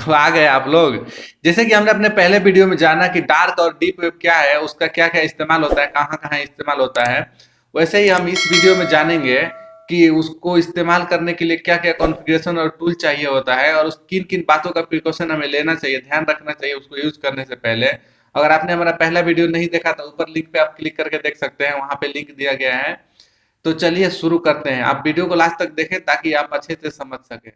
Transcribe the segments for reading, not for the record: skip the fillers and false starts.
तो आ गए आप लोग। जैसे कि हमने अपने पहले वीडियो में जाना कि डार्क और डीप वेब क्या है, उसका क्या क्या इस्तेमाल होता है, कहाँ कहाँ इस्तेमाल होता है, वैसे ही हम इस वीडियो में जानेंगे कि उसको इस्तेमाल करने के लिए क्या क्या कॉन्फ़िगरेशन और टूल चाहिए होता है, और उस किन किन बातों का प्रिकॉशन हमें लेना चाहिए, ध्यान रखना चाहिए उसको यूज करने से पहले। अगर आपने हमारा पहला वीडियो नहीं देखा तो ऊपर लिंक पे आप क्लिक करके देख सकते हैं, वहां पे लिंक दिया गया है। तो चलिए शुरू करते हैं। आप वीडियो को लास्ट तक देखें ताकि आप अच्छे से समझ सकें।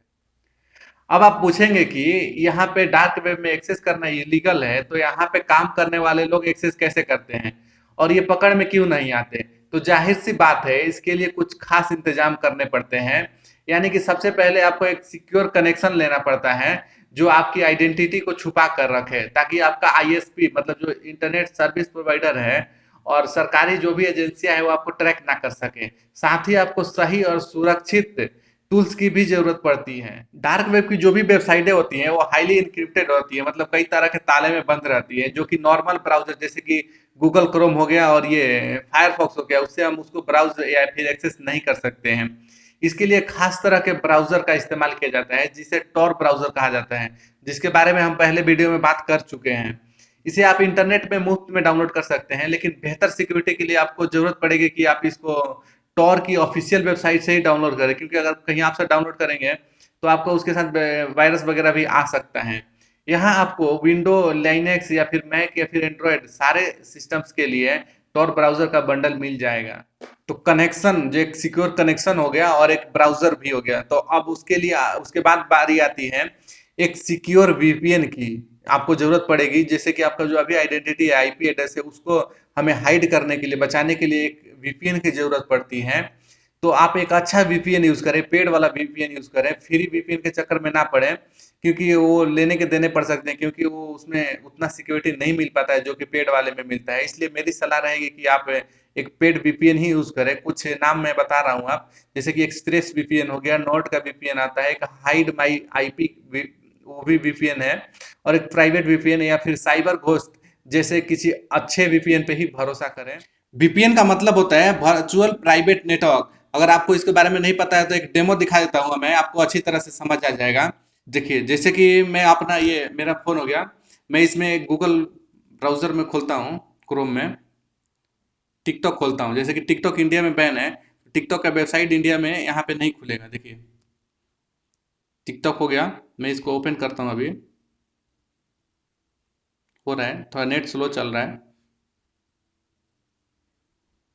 अब आप पूछेंगे कि यहाँ पे डार्क वेब में एक्सेस करना इलीगल है, तो यहाँ पे काम करने वाले लोग एक्सेस कैसे करते हैं और ये पकड़ में क्यों नहीं आते? तो जाहिर सी बात है, इसके लिए कुछ खास इंतजाम करने पड़ते हैं। यानी कि सबसे पहले आपको एक सिक्योर कनेक्शन लेना पड़ता है जो आपकी आइडेंटिटी को छुपा कर रखे, ताकि आपका आईएसपी मतलब जो इंटरनेट सर्विस प्रोवाइडर है और सरकारी जो भी एजेंसियां हैं वो आपको ट्रैक ना कर सके। साथ ही आपको सही और सुरक्षित टूल्स की भी जरूरत पड़ती है। डार्क वेब की जो भी वेबसाइटें होती हैं वो हाईली इंक्रिप्टेड होती है, मतलब कई तरह के ताले में बंद रहती है, जो कि नॉर्मल ब्राउजर जैसे कि गूगल क्रोम हो गया और ये फायरफॉक्स हो गया, उससे हम उसको ब्राउज या फिर एक्सेस नहीं कर सकते हैं। इसके लिए खास तरह के ब्राउजर का इस्तेमाल किया जाता है जिसे टॉर ब्राउजर कहा जाता है, जिसके बारे में हम पहले वीडियो में बात कर चुके हैं। इसे आप इंटरनेट में मुफ्त में डाउनलोड कर सकते हैं, लेकिन बेहतर सिक्योरिटी के लिए आपको जरूरत पड़ेगी कि आप इसको टॉर की ऑफिशियल वेबसाइट से ही डाउनलोड करें, क्योंकि अगर कहीं आप से डाउनलोड करेंगे तो आपको उसके साथ वायरस वगैरह भी आ सकता है। यहाँ आपको विंडो, लाइनेक्स या फिर मैक या फिर एंड्रॉयड सारे सिस्टम्स के लिए टॉर ब्राउजर का बंडल मिल जाएगा। तो कनेक्शन जो एक सिक्योर कनेक्शन हो गया और एक ब्राउजर भी हो गया, तो अब उसके लिए उसके बाद बारी आती है एक सिक्योर वीपीएन की। आपको जरूरत पड़ेगी, जैसे कि आपका जो अभी आइडेंटिटी है, आईपी एड्रेस है, उसको हमें हाइड करने के लिए, बचाने के लिए एक वीपीएन की जरूरत पड़ती है। तो आप एक अच्छा वीपीएन यूज करें, पेड वाला वीपीएन यूज करें, फ्री वीपीएन के चक्कर में ना पड़े, क्योंकि वो लेने के देने पड़ सकते हैं, क्योंकि वो उसमें उतना सिक्योरिटी नहीं मिल पाता है जो कि पेड वाले में मिलता है। इसलिए मेरी सलाह रहेगी कि आप एक पेड वीपीएन ही यूज करें। कुछ नाम मैं बता रहा हूँ आप, जैसे कि एक्सप्रेस वीपीएन हो गया, नॉट का वीपीएन आता है, एक हाइड माई आईपी वो भी वीपीएन है, और एक प्राइवेट वीपीएन या फिर साइबर घोस्ट जैसे किसी अच्छे वीपीएन पे ही भरोसा करें। वीपीएन का मतलब होता है वर्चुअल प्राइवेट नेटवर्क। अगर आपको इसके बारे में नहीं पता है तो एक डेमो दिखा देता हूँ मैं, आपको अच्छी तरह से समझ आ जाएगा। देखिए, जैसे कि मैं अपना ये मेरा फोन हो गया, मैं इसमें गूगल ब्राउजर में खोलता हूँ, क्रोम में टिकटॉक खोलता हूँ। जैसे कि टिकटॉक इंडिया में बैन है, टिकटॉक का वेबसाइट इंडिया में यहाँ पे नहीं खुलेगा। देखिए टिकटॉक हो गया, मैं इसको ओपन करता हूँ। अभी हो रहा है, थोड़ा नेट स्लो चल रहा है।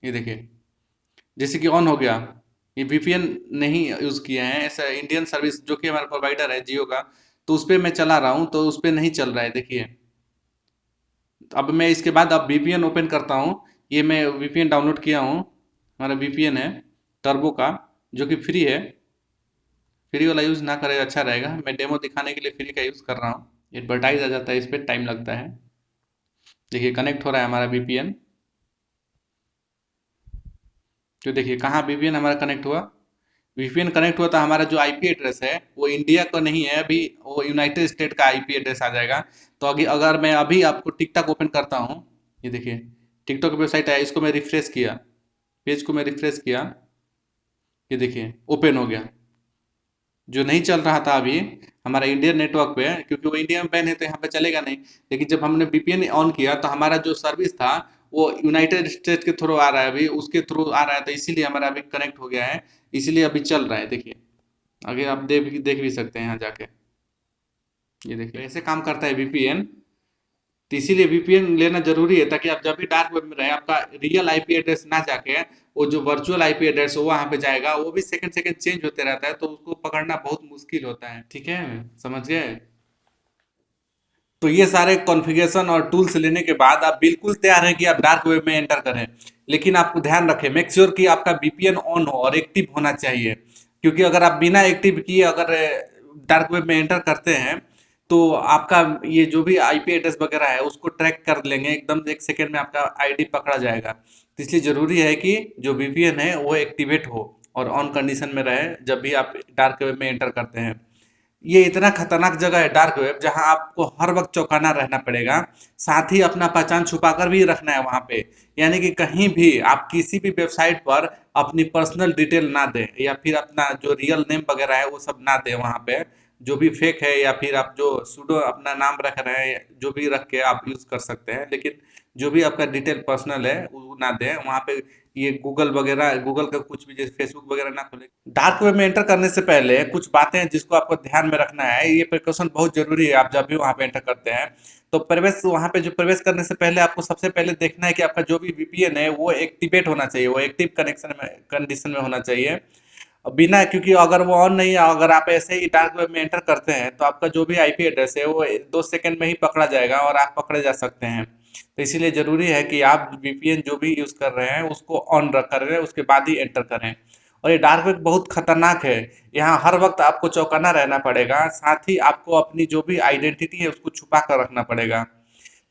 ये देखिए जैसे कि ऑन हो गया। ये वीपीएन नहीं यूज किया है, ऐसा इंडियन सर्विस जो कि हमारा प्रोवाइडर है जियो का, तो उस पर मैं चला रहा हूँ, तो उस पर नहीं चल रहा है। देखिए अब मैं इसके बाद अब वीपीएन ओपन करता हूँ। ये मैं वीपीएन डाउनलोड किया हूँ, हमारा वीपीएन है टर्बो का, जो कि फ्री है। फ्री वाला यूज ना करें अच्छा रहेगा, मैं डेमो दिखाने के लिए फ्री का यूज कर रहा हूँ। एडवर्टाइज आ जाता है, इस पर टाइम लगता है। देखिए कनेक्ट हो रहा है हमारा वीपीएन। तो देखिए कहाँ वीपीएन हमारा कनेक्ट हुआ। वीपीएन कनेक्ट हुआ तो हमारा जो आईपी एड्रेस है वो इंडिया का नहीं है, अभी वो यूनाइटेड स्टेट का आईपी एड्रेस आ जाएगा। तो अभी अगर मैं अभी आपको टिकटॉक ओपन करता हूँ, ये देखिए टिकटॉक वेबसाइट है, इसको मैं रिफ्रेश किया, पेज को मैं रिफ्रेश किया, ये देखिए ओपन हो गया। जो नहीं चल रहा था अभी हमारा इंडियन नेटवर्क पे, क्योंकि वो इंडिया में बैन है तो यहाँ पे चलेगा नहीं। लेकिन जब हमने वीपीएन ऑन किया तो हमारा जो सर्विस था वो यूनाइटेड स्टेट के थ्रू आ रहा है, अभी उसके थ्रू आ रहा है, तो इसीलिए हमारा अभी कनेक्ट हो गया है, इसीलिए अभी चल रहा है। देखिए आगे आप देख भी सकते हैं यहाँ जाके। ये देखिए ऐसे काम करता है वीपीएन। तो इसीलिए वीपीएन लेना जरूरी है, ताकि आप जब भी डार्क वेब में रहे आपका रियल आईपी एड्रेस ना जाके वो जो वर्चुअल आईपी एड्रेस हो वहां पे जाएगा। वो भी सेकंड सेकंड चेंज होते रहता है, तो उसको पकड़ना बहुत मुश्किल होता है। ठीक है, समझ गए? तो ये सारे कॉन्फ़िगरेशन और टूल्स लेने के बाद आप बिल्कुल तैयार हैं कि आप डार्क वेब में एंटर करें। लेकिन आपको ध्यान रखें, मेक श्योर कि आपका वीपीएन ऑन हो और एक्टिव होना चाहिए, क्योंकि अगर आप बिना एक्टिव किए अगर डार्क वेब में एंटर करते हैं तो आपका ये जो भी आईपी एड्रेस वगैरह है उसको ट्रैक कर लेंगे, एकदम एक सेकेंड में आपका आईडी पकड़ा जाएगा। तो इसलिए जरूरी है कि जो वीपीएन है वो एक्टिवेट हो और ऑन कंडीशन में रहे जब भी आप डार्क वेब में एंटर करते हैं। ये इतना खतरनाक जगह है डार्क वेब, जहां आपको हर वक्त चौकन्ना रहना पड़ेगा। साथ ही अपना पहचान छुपाकर भी रखना है वहां पे। यानी कि कहीं भी आप किसी भी वेबसाइट पर अपनी पर्सनल डिटेल ना दें, या फिर अपना जो रियल नेम वगैरह है वो सब ना दें वहां पे। जो भी फेक है, या फिर आप जो सूडो अपना नाम रख रहे हैं, जो भी रख के आप यूज़ कर सकते हैं, लेकिन जो भी आपका डिटेल पर्सनल है वो ना दें वहाँ पे। ये गूगल वगैरह, गूगल का कुछ भी जैसे फेसबुक वगैरह ना खोलें। डार्क वेब में एंटर करने से पहले कुछ बातें हैं जिसको आपको ध्यान में रखना है, ये प्रिकॉशन बहुत जरूरी है आप जब भी वहाँ पे एंटर करते हैं। तो प्रवेश, वहाँ पे जो प्रवेश करने से पहले आपको सबसे पहले देखना है कि आपका जो भी वीपीएन है वो एक्टिवेट होना चाहिए, वो एक्टिव कनेक्शन में कंडीशन में होना चाहिए। बिना, क्योंकि अगर वो ऑन नहीं है, अगर आप ऐसे ही डार्क वेब में एंटर करते हैं तो आपका जो भी आईपी एड्रेस है वो 2 सेकंड में ही पकड़ा जाएगा और आप पकड़े जा सकते हैं। तो इसीलिए जरूरी है कि आप वीपीएन जो भी यूज कर रहे हैं उसको ऑन रख करें, उसके बाद ही एंटर करें। और ये डार्क वेब बहुत खतरनाक है, यहाँ हर वक्त आपको चौकन्ना रहना पड़ेगा, साथ ही आपको अपनी जो भी आइडेंटिटी है उसको छुपा कर रखना पड़ेगा।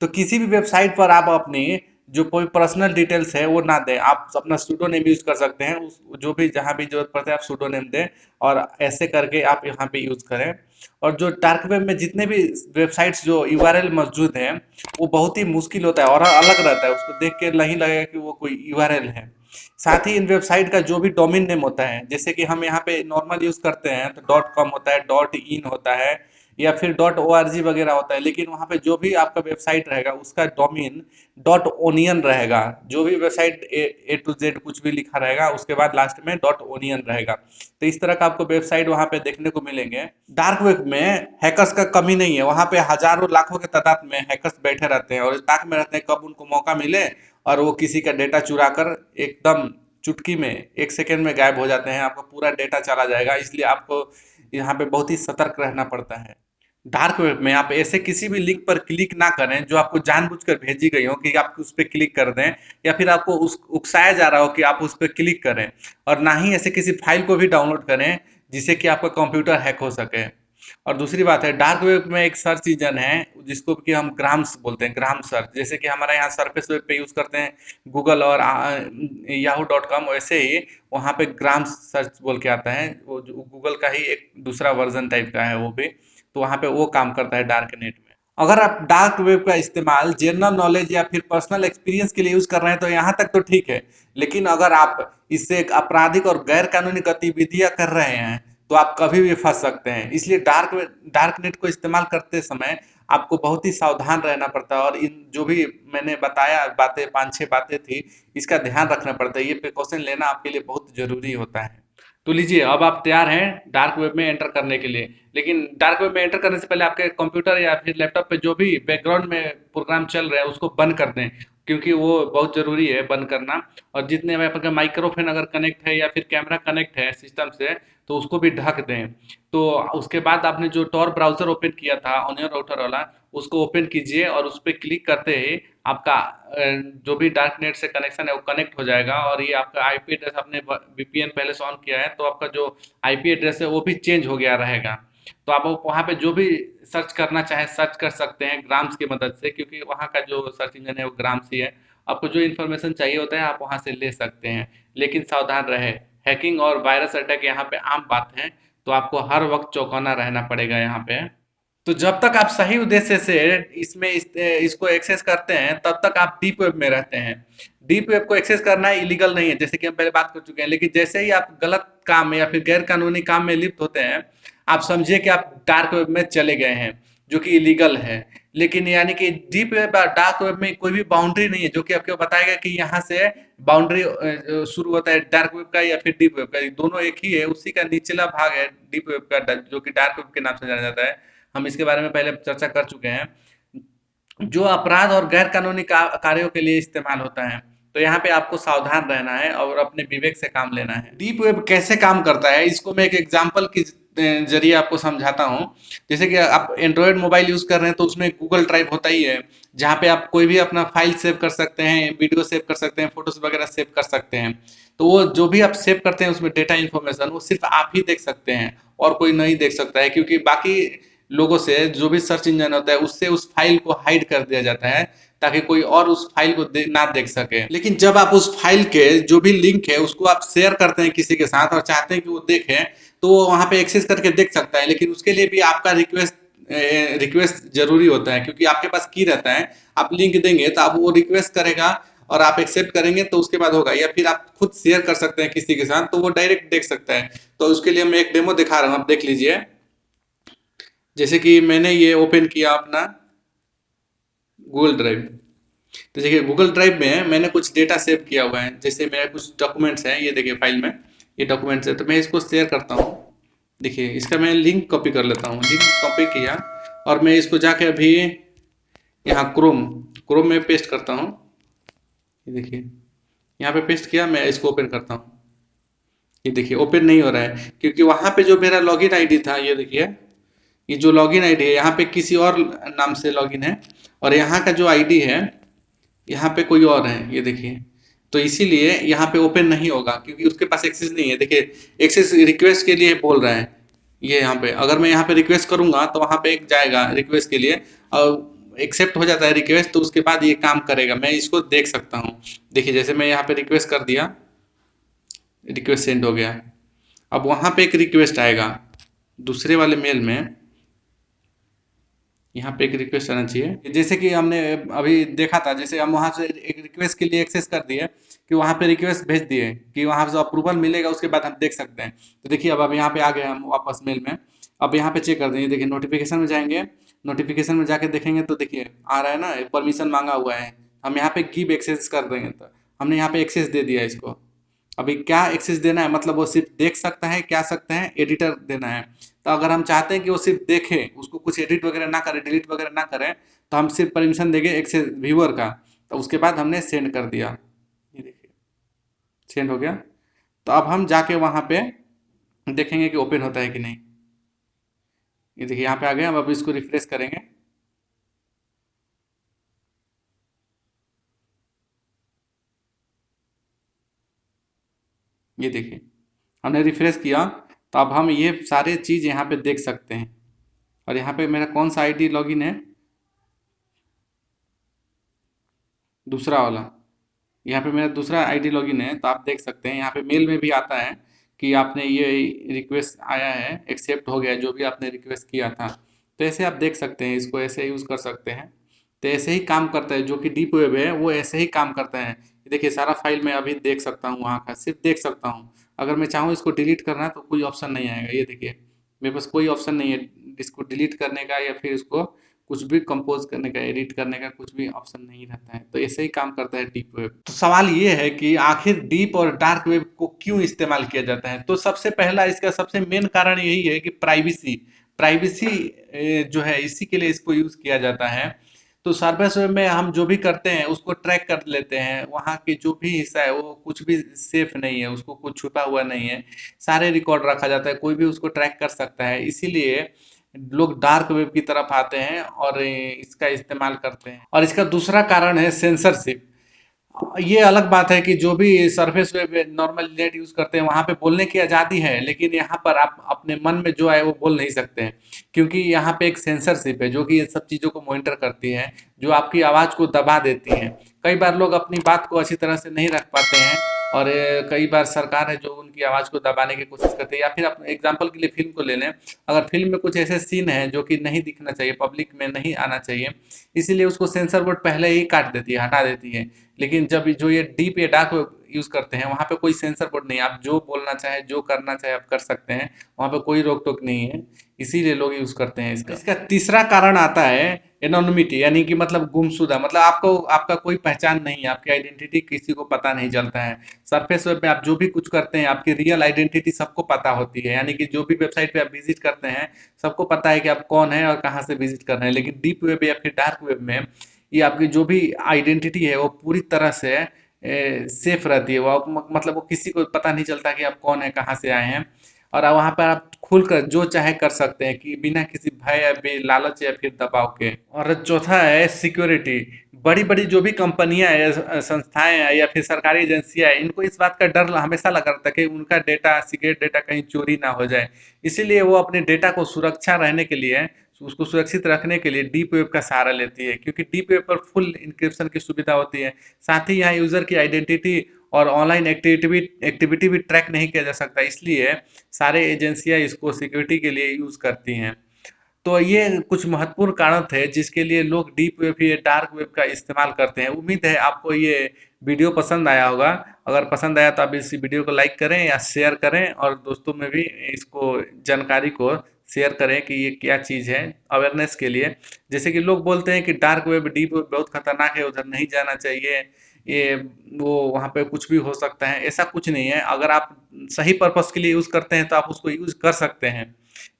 तो किसी भी वेबसाइट पर आप अपनी जो कोई पर्सनल डिटेल्स है वो ना दें। आप अपना सूडो नेम यूज कर सकते हैं, उस जो भी जहाँ भी जरूरत पड़ता है आप सूडो नेम दें, और ऐसे करके आप यहाँ पे यूज करें। और जो डार्क वेब में जितने भी वेबसाइट्स जो यूआरएल मौजूद हैं वो बहुत ही मुश्किल होता है और अलग रहता है, उसको देख के नहीं लगेगा कि वो कोई यूआरएल है। साथ ही इन वेबसाइट का जो भी डोमेन नेम होता है, जैसे कि हम यहाँ पे नॉर्मल यूज करते हैं तो डॉट कॉम होता है, डॉट इन होता है, या फिर डॉट org वगैरह होता है, लेकिन वहाँ पे जो भी आपका वेबसाइट रहेगा उसका डोमेन डॉट ओनियन रहेगा। जो भी वेबसाइट ए टू जेड कुछ भी लिखा रहेगा उसके बाद लास्ट में डॉट ओनियन रहेगा। तो इस तरह का आपको वेबसाइट वहाँ पे देखने को मिलेंगे। डार्क वेब में हैकर्स का कमी नहीं है, वहाँ पे हजारों लाखों के तादाद में हैकर्स बैठे रहते हैं और इस ताक में रहते हैं कब उनको मौका मिले और वो किसी का डेटा चुरा कर एकदम चुटकी में 1 सेकंड में गायब हो जाते हैं, आपका पूरा डेटा चला जाएगा। इसलिए आपको यहाँ पे बहुत ही सतर्क रहना पड़ता है। डार्क वेब में आप ऐसे किसी भी लिंक पर क्लिक ना करें जो आपको जानबूझकर भेजी गई हो कि आप उस पर क्लिक कर दें, या फिर आपको उस उकसाया जा रहा हो कि आप उस पर क्लिक करें। और ना ही ऐसे किसी फाइल को भी डाउनलोड करें जिससे कि आपका कंप्यूटर हैक हो सके। और दूसरी बात है, डार्क वेब में एक सर्च इंजन है जिसको कि हम ग्राम्स बोलते हैं, ग्राम सर्च। जैसे कि हमारे यहाँ सरफेस वेब पे यूज करते हैं गूगल और yahoo.com, वैसे ही वहाँ पे ग्राम सर्च बोल के आता है, वो गूगल का ही एक दूसरा वर्जन टाइप का है वो भी। तो वहाँ पे वो काम करता है डार्क नेट में। अगर आप डार्क वेब का इस्तेमाल जनरल नॉलेज या फिर पर्सनल एक्सपीरियंस के लिए यूज कर रहे हैं तो यहाँ तक तो ठीक है, लेकिन अगर आप इससे एक आपराधिक और गैर कानूनी गतिविधियां कर रहे हैं तो आप कभी भी फंस सकते हैं। इसलिए डार्क नेट को इस्तेमाल करते समय आपको बहुत ही सावधान रहना पड़ता है, और इन जो भी मैंने बताया बातें, 5-6 बातें थी, इसका ध्यान रखना पड़ता है। ये प्रिकॉशन लेना आपके लिए बहुत जरूरी होता है। तो लीजिए, अब आप तैयार हैं डार्क वेब में एंटर करने के लिए। लेकिन डार्क वेब में एंटर करने से पहले आपके कंप्यूटर या फिर लैपटॉप पे जो भी बैकग्राउंड में प्रोग्राम चल रहा है उसको बंद कर दें, क्योंकि वो बहुत ज़रूरी है बंद करना। और जितने में आपका माइक्रोफोन अगर कनेक्ट है या फिर कैमरा कनेक्ट है सिस्टम से तो उसको भी ढक दें। तो उसके बाद आपने जो टॉर ब्राउज़र ओपन किया था ऑनियन राउटर वाला, उसको ओपन कीजिए और उस पे क्लिक करते ही आपका जो भी डार्क नेट से कनेक्शन है वो कनेक्ट हो जाएगा। और ये आपका आईपी एड्रेस, आपने वीपीएन पहले से ऑन किया है तो आपका जो आईपी एड्रेस है वो भी चेंज हो गया रहेगा। तो आप वहाँ पे जो भी सर्च करना चाहें सर्च कर सकते हैं ग्राम्स की मदद से, क्योंकि वहाँ का जो सर्च इंजन है वो ग्राम्स ही है। आपको जो इन्फॉर्मेशन चाहिए होता है आप वहाँ से ले सकते हैं, लेकिन सावधान रहे, हैकिंग और वायरस अटैक यहाँ पे आम बात है, तो आपको हर वक्त चौकन्ना रहना पड़ेगा यहाँ पे। तो जब तक आप सही उद्देश्य से इसको एक्सेस करते हैं तब तक आप डीप वेब में रहते हैं। डीप वेब को एक्सेस करना इलीगल नहीं है, जैसे कि हम पहले बात कर चुके हैं, लेकिन जैसे ही आप गलत काम या फिर गैर कानूनी काम में लिप्त होते हैं आप समझिए कि आप डार्क वेब में चले गए हैं, जो कि इलीगल है। लेकिन यानी कि डीप वेब और डार्क वेब में कोई भी बाउंड्री नहीं है जो कि आपको बताएगा कि यहाँ से बाउंड्री शुरू होता है डार्क वेब का या फिर डीप वेब का। ये दोनों एक ही है, उसी का निचला भाग है डीप वेब का, जो कि डार्क वेब के नाम से जाना जाता है। हम इसके बारे में पहले चर्चा कर चुके हैं, जो अपराध और गैर कानूनी कार्यों के लिए इस्तेमाल होता है। तो यहाँ पे आपको सावधान रहना है और अपने विवेक से काम लेना है। डीप वेब कैसे काम करता है इसको मैं एक एग्जांपल के जरिए आपको समझाता हूँ। जैसे कि आप एंड्रॉयड मोबाइल यूज कर रहे हैं तो उसमें गूगल ड्राइव होता ही है, जहाँ पे आप कोई भी अपना फाइल सेव कर सकते हैं, वीडियो सेव कर सकते हैं, फोटोज वगैरह सेव कर सकते हैं। तो वो जो भी आप सेव करते हैं उसमें डेटा इन्फॉर्मेशन वो सिर्फ आप ही देख सकते हैं और कोई नहीं देख सकता है, क्योंकि बाकी लोगों से जो भी सर्च इंजन होता है उससे उस फाइल को हाइड कर दिया जाता है ताकि कोई और उस फाइल को ना देख सके। लेकिन जब आप उस फाइल के जो भी लिंक है उसको आप शेयर करते हैं किसी के साथ और चाहते हैं कि वो देखें, तो वो वहां पे एक्सेस करके देख सकता है। लेकिन उसके लिए भी आपका रिक्वेस्ट जरूरी होता है, क्योंकि आपके पास की रहता है। आप लिंक देंगे तो आप वो रिक्वेस्ट करेगा और आप एक्सेप्ट करेंगे तो उसके बाद होगा, या फिर आप खुद शेयर कर सकते हैं किसी के साथ तो वो डायरेक्ट देख सकता है। तो उसके लिए मैं एक डेमो दिखा रहा हूँ, आप देख लीजिए। जैसे कि मैंने ये ओपन किया अपना गूगल ड्राइव। तो देखिए गूगल ड्राइव में मैंने कुछ डेटा सेव किया हुआ है, जैसे मेरा कुछ डॉक्यूमेंट्स हैं, ये देखिए फाइल में ये डॉक्यूमेंट्स है, तो मैं इसको शेयर करता हूँ। देखिए इसका मैं लिंक कॉपी कर लेता हूँ, लिंक कॉपी किया और मैं इसको जाके अभी यहाँ क्रोम क्रोम में पेस्ट करता हूँ। ये देखिए यहाँ पे पेस्ट किया, मैं इसको ओपन करता हूँ। ये देखिए ओपन नहीं हो रहा है क्योंकि वहाँ पे जो मेरा लॉगिन आईडी था, ये देखिए ये जो लॉगिन आईडी है यहाँ पे किसी और नाम से लॉगिन है और यहाँ का जो आईडी है यहाँ पे कोई और है, ये देखिए। तो इसीलिए यहाँ पे ओपन नहीं होगा क्योंकि उसके पास एक्सेस नहीं है। देखिए एक्सेस रिक्वेस्ट के लिए बोल रहा है ये यहाँ पे, अगर मैं यहाँ पे रिक्वेस्ट करूंगा तो वहाँ पे एक जाएगा रिक्वेस्ट के लिए और एक्सेप्ट हो जाता है रिक्वेस्ट, तो उसके बाद ये काम करेगा। मैं इसको देख सकता हूँ। देखिए जैसे मैं यहाँ पे रिक्वेस्ट कर दिया, रिक्वेस्ट सेंड हो गया। अब वहाँ पे एक रिक्वेस्ट आएगा दूसरे वाले मेल में, यहाँ पे एक रिक्वेस्ट आना चाहिए। जैसे कि हमने अभी देखा था, जैसे हम वहाँ से एक रिक्वेस्ट के लिए एक्सेस कर दिए कि वहाँ पे रिक्वेस्ट भेज दिए कि वहाँ से अप्रूवल मिलेगा, उसके बाद हम देख सकते हैं। तो देखिए अब यहाँ पे आ गए हम वापस मेल में। अब यहाँ पे चेक कर देंगे, देखिए नोटिफिकेशन में जाएंगे, नोटिफिकेशन में जाके देखेंगे तो देखिए आ रहा है ना, परमिशन मांगा हुआ है। हम यहाँ पे गिव एक्सेस कर देंगे, तो हमने यहाँ पे एक्सेस दे दिया इसको। अभी क्या एक्सेस देना है, मतलब वो सिर्फ देख सकता है, क्या सकता है, एडिटर देना है। तो अगर हम चाहते हैं कि वो सिर्फ देखे, उसको कुछ एडिट वगैरह ना करे, डिलीट वगैरह ना करें, तो हम सिर्फ परमिशन देंगे एक्सेस व्यूअर का। तो उसके बाद हमने सेंड कर दिया, ये देखिए सेंड हो गया। तो अब हम जाके वहाँ पे देखेंगे कि ओपन होता है कि नहीं। ये देखिए यहाँ पे आ गए, अब इसको रिफ्रेश करेंगे। ये देखिए हमने रिफ्रेश किया, तो अब हम ये सारे चीज़ यहाँ पे देख सकते हैं। और यहाँ पे मेरा कौन सा आईडी लॉगिन है, दूसरा वाला। यहाँ पे मेरा दूसरा आईडी लॉगिन है, तो आप देख सकते हैं यहाँ पे मेल में भी आता है कि आपने ये रिक्वेस्ट आया है, एक्सेप्ट हो गया जो भी आपने रिक्वेस्ट किया था। तो ऐसे आप देख सकते हैं, इसको ऐसे यूज़ कर सकते हैं। तो ऐसे ही काम करता है, जो कि डीप वेब है वो ऐसे ही काम करता है। देखिए सारा फाइल मैं अभी देख सकता हूँ, वहाँ का सिर्फ देख सकता हूँ। अगर मैं चाहूँ इसको डिलीट करना तो कोई ऑप्शन नहीं आएगा। ये देखिए मेरे पास कोई ऑप्शन नहीं है इसको डिलीट करने का, या फिर इसको कुछ भी कंपोज करने का, एडिट करने का कुछ भी ऑप्शन नहीं रहता है। तो ऐसे ही काम करता है डीप वेब। तो सवाल ये है कि आखिर डीप और डार्क वेब को क्यों इस्तेमाल किया जाता है। तो सबसे पहला इसका सबसे मेन कारण यही है कि प्राइवेसी, प्राइवेसी जो है इसी के लिए इसको यूज किया जाता है। तो सर्विस वेब में हम जो भी करते हैं उसको ट्रैक कर लेते हैं, वहाँ के जो भी हिस्सा है वो कुछ भी सेफ नहीं है, उसको कुछ छुपा हुआ नहीं है, सारे रिकॉर्ड रखा जाता है, कोई भी उसको ट्रैक कर सकता है। इसीलिए लोग डार्क वेब की तरफ आते हैं और इसका इस्तेमाल करते हैं। और इसका दूसरा कारण है सेंसरशिप। ये अलग बात है कि जो भी surface web normal net use करते हैं वहां पे बोलने की आज़ादी है, लेकिन यहाँ पर आप अपने मन में जो आए वो बोल नहीं सकते हैं, क्योंकि यहाँ पे एक सेंसरशिप है जो कि ये सब चीज़ों को मॉनिटर करती है, जो आपकी आवाज़ को दबा देती है। कई बार लोग अपनी बात को अच्छी तरह से नहीं रख पाते हैं और कई बार सरकार है जो उनकी आवाज़ को दबाने की कोशिश करती है। या फिर आप एग्जाम्पल के लिए फिल्म को ले लें, अगर फिल्म में कुछ ऐसे सीन है जो कि नहीं दिखना चाहिए, पब्लिक में नहीं आना चाहिए, इसीलिए उसको सेंसर बोर्ड पहले ही काट देती है, हटा देती है। लेकिन जब जो ये डीप या डार्क यूज करते हैं वहाँ पे कोई सेंसर बोर्ड नहीं है, आप जो बोलना चाहे जो करना चाहे आप कर सकते हैं, वहाँ पे कोई रोक टोक नहीं है, इसीलिए लोग यूज करते हैं इसका। इसका तीसरा कारण आता है एनोनिमिटी, यानी कि मतलब गुमशुदा, मतलब आपको आपका कोई पहचान नहीं है, आपकी आइडेंटिटी किसी को पता नहीं चलता है। सरफेस वेब में आप जो भी कुछ करते हैं आपकी रियल आइडेंटिटी सबको पता होती है, यानी कि जो भी वेबसाइट पे आप विजिट करते हैं सबको पता है कि आप कौन है और कहाँ से विजिट कर रहे हैं। लेकिन डीप वेब या फिर डार्क वेब में ये आपकी जो भी आइडेंटिटी है वो पूरी तरह से सेफ रहती है। वो मतलब वो किसी को पता नहीं चलता कि आप कौन है, कहाँ से आए हैं, और वहाँ पर आप खुलकर जो चाहे कर सकते हैं कि बिना किसी भय या लालच या फिर दबाव के। और चौथा है सिक्योरिटी। बड़ी बड़ी जो भी कंपनियां हैं, संस्थाएं हैं या फिर सरकारी एजेंसियां हैं, इनको इस बात का डर हमेशा लगा रहता है कि उनका डेटा, सीक्रेट डेटा कहीं चोरी ना हो जाए। इसीलिए वो अपने डेटा को सुरक्षा रहने के लिए, उसको सुरक्षित रखने के लिए डीप वेब का सहारा लेती है, क्योंकि डीप वेब पर फुल इंक्रिप्शन की सुविधा होती है। साथ ही यहाँ यूजर की आइडेंटिटी और ऑनलाइन एक्टिविटी भी ट्रैक नहीं किया जा सकता, इसलिए सारे एजेंसियां इसको सिक्योरिटी के लिए यूज करती हैं। तो ये कुछ महत्वपूर्ण कारण थे जिसके लिए लोग डीप वेब या डार्क वेब का इस्तेमाल करते हैं। उम्मीद है आपको ये वीडियो पसंद आया होगा। अगर पसंद आया तो आप इस वीडियो को लाइक करें या शेयर करें और दोस्तों में भी इसको जानकारी को शेयर करें कि ये क्या चीज़ है, अवेयरनेस के लिए। जैसे कि लोग बोलते हैं कि डार्क वेब, डीप वेब बहुत खतरनाक है, उधर नहीं जाना चाहिए, ये वो वहाँ पे कुछ भी हो सकता है। ऐसा कुछ नहीं है, अगर आप सही पर्पस के लिए यूज़ करते हैं तो आप उसको यूज़ कर सकते हैं।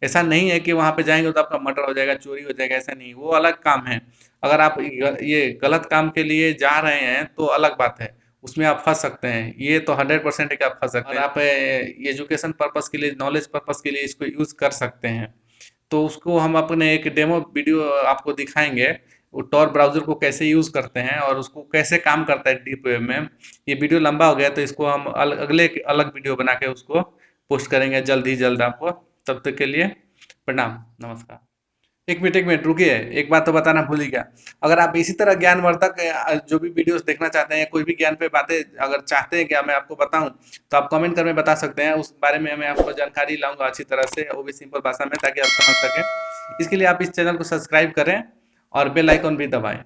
ऐसा नहीं है कि वहाँ पे जाएंगे तो आपका मर्डर हो जाएगा, चोरी हो जाएगा, ऐसा नहीं, वो अलग काम है। अगर आप ये गलत काम के लिए जा रहे हैं तो अलग बात है, उसमें आप फंस सकते हैं। ये तो 100% है कि आप फंस सकते हैं। और आप एजुकेशन पर्पस के लिए, नॉलेज पर्पस के लिए इसको यूज़ कर सकते हैं। तो उसको हम अपने एक डेमो वीडियो आपको दिखाएंगे, वो टॉर ब्राउज़र को कैसे यूज़ करते हैं और उसको कैसे काम करता है डीप वेब में। ये वीडियो लंबा हो गया तो इसको हम अगले अलग वीडियो बना के उसको पोस्ट करेंगे जल्द ही जल्द आपको। तब तक के लिए प्रणाम, नमस्कार। एक मिनट रुकिए, एक बात तो बताना भूल ही गया। अगर आप इसी तरह ज्ञानवर्धक जो भी वीडियोस देखना चाहते हैं, कोई भी ज्ञान पे बातें अगर चाहते हैं कि मैं आपको बताऊं, तो आप कमेंट कर में बता सकते हैं। उस बारे में मैं आपको जानकारी लाऊंगा अच्छी तरह से, वो भी सिंपल भाषा में, ताकि आप समझ सकें। इसके लिए आप इस चैनल को सब्सक्राइब करें और बेल आइकन भी दबाएं।